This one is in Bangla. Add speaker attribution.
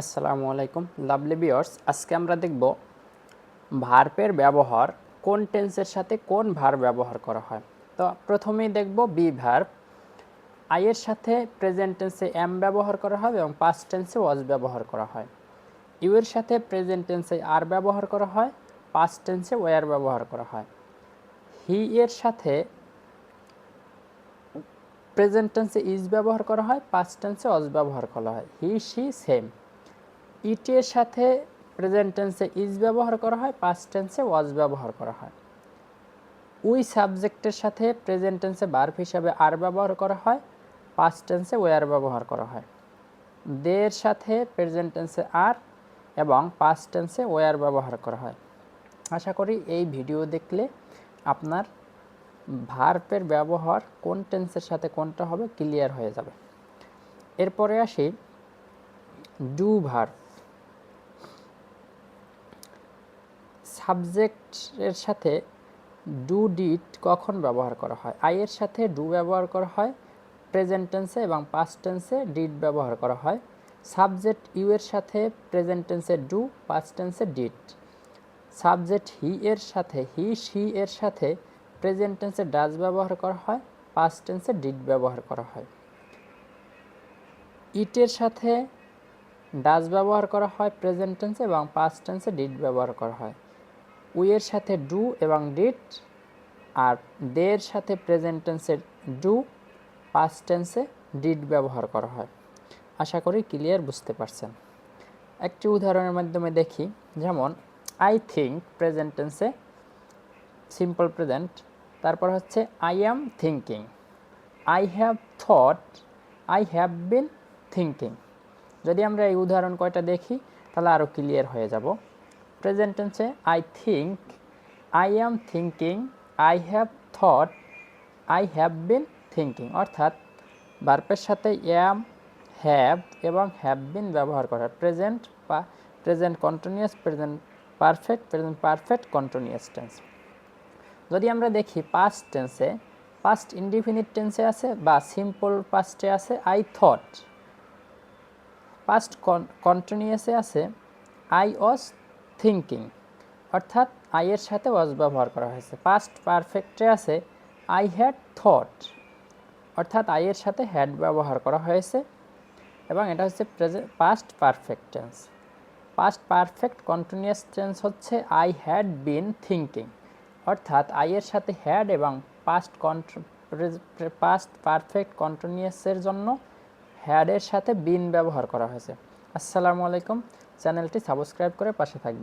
Speaker 1: আসসালামু আলাইকুম লাভলি ভিউয়ার্স, আজকে আমরা দেখব ভার্বের ব্যবহার কোন টেন্সের সাথে কোন ভার্ব ব্যবহার করা হয়। তো প্রথমেই দেখব বি ভার্ব। আই এর সাথে প্রেজেন্ট টেন্সে এম ব্যবহার করা হয় এবং পাস্ট টেন্সে ওয়াজ ব্যবহার করা হয়। ইউ এর সাথে প্রেজেন্ট টেন্সে আর ব্যবহার করা হয়, পাস্ট টেন্সে ওয়ার ব্যবহার করা হয়। হি এর সাথে প্রেজেন্ট টেন্সে ইজ ব্যবহার করা হয়, পাস্ট টেন্সে ওয়াজ ব্যবহার করা হয়। He she same. ইট এর সাথে প্রেজেন্ট টেন্সে ইজ ব্যবহার করা হয়, পাস্ট টেন্সে ওয়াজ ব্যবহার করা হয়। উই সাবজেক্টের সাথে প্রেজেন্ট টেন্সে ভার্ব হিসাবে আর ব্যবহার করা হয়, পাস্ট টেন্সে ওয়ার ব্যবহার করা হয়। দে এর সাথে প্রেজেন্ট টেন্সে আর এবং পাস্ট টেন্সে ওয়ার ব্যবহার করা হয়। আশা করি এই ভিডিও দেখলে আপনার ভার্বের ব্যবহার কোন টেন্সের সাথে কোনটা হবে ক্লিয়ার হয়ে যাবে। এরপরে আসি ডু ভার্ব। সাবজেক্টের সাথে ডু ডিড কখন ব্যবহার করা হয়? আই এর সাথে ডু ব্যবহার করা হয় প্রেজেন্ট টেন্সে এবং পাস্ট টেন্সে ডিড ব্যবহার করা হয়। সাবজেক্ট ইউ এর সাথে প্রেজেন্ট টেন্সে ডু, পাস্ট টেন্সে ডিড। সাবজেক্ট হি এর সাথে হি শি এর সাথে প্রেজেন্ট টেন্সে ডাজ ব্যবহার করা হয়, পাস্ট টেন্সে ডিড ব্যবহার করা হয়। ইট এর সাথে ডাজ ব্যবহার করা হয় প্রেজেন্ট টেন্সে এবং পাস্ট টেন্সে ডিড ব্যবহার করা হয়। উই এর সাথে ডু এবং ডিড, আর দে এর সাথে প্রেজেন্ট টেন্সে ডু, পাস্ট টেন্সে ডিড ব্যবহার করা হয়। আশা করি ক্লিয়ার বুঝতে পারছেন। একটি উদাহরণের মাধ্যমে দেখি, যেমন আই থিঙ্ক প্রেজেন্ট টেন্সে সিম্পল প্রেজেন্ট, তারপর হচ্ছে I am thinking. I have thought, I have been thinking. যদি আমরা এই উদাহরণ কয়টা দেখি তাহলে আরও ক্লিয়ার হয়ে যাব। প্রেজেন্ট টেন্সে I think, I am thinking, I have thought, I have been thinking, অর্থাৎ ভার্বের সাথে অ্যাম, হ্যাভ এবং হ্যাভ বিন ব্যবহার করা। প্রেজেন্ট বা present continuous, present perfect, present perfect continuous tense. যদি আমরা দেখি পাস্ট টেন্সে, পাস্ট ইনডিফিনিট টেন্সে আছে বা সিম্পল পাস্টে আছে আই থট। পাস্ট কন্টিনিউয়াসে আছে আই ওয়াজ থিঙ্কিং, অর্থাৎ আই এর সাথে ওয়াজ ব্যবহার করা হয়েছে। পাস্ট পারফেক্টে আছে আই হ্যাড থট, অর্থাৎ আই এর সাথে হ্যাড ব্যবহার করা হয়েছে এবং এটা হচ্ছে past perfect tense. Past perfect continuous tense হচ্ছে আই হ্যাড বিন থিঙ্কিং, অর্থাৎ আই এর সাথে হ্যাড এবং পাস্ট পারফেক্ট কন্টিনিউয়াসের জন্য হ্যাডের সাথে বিন ব্যবহার করা হয়েছে। আসসালামু আলাইকুম, চ্যানেলটি সাবস্ক্রাইব করে পাশে থাকবেন।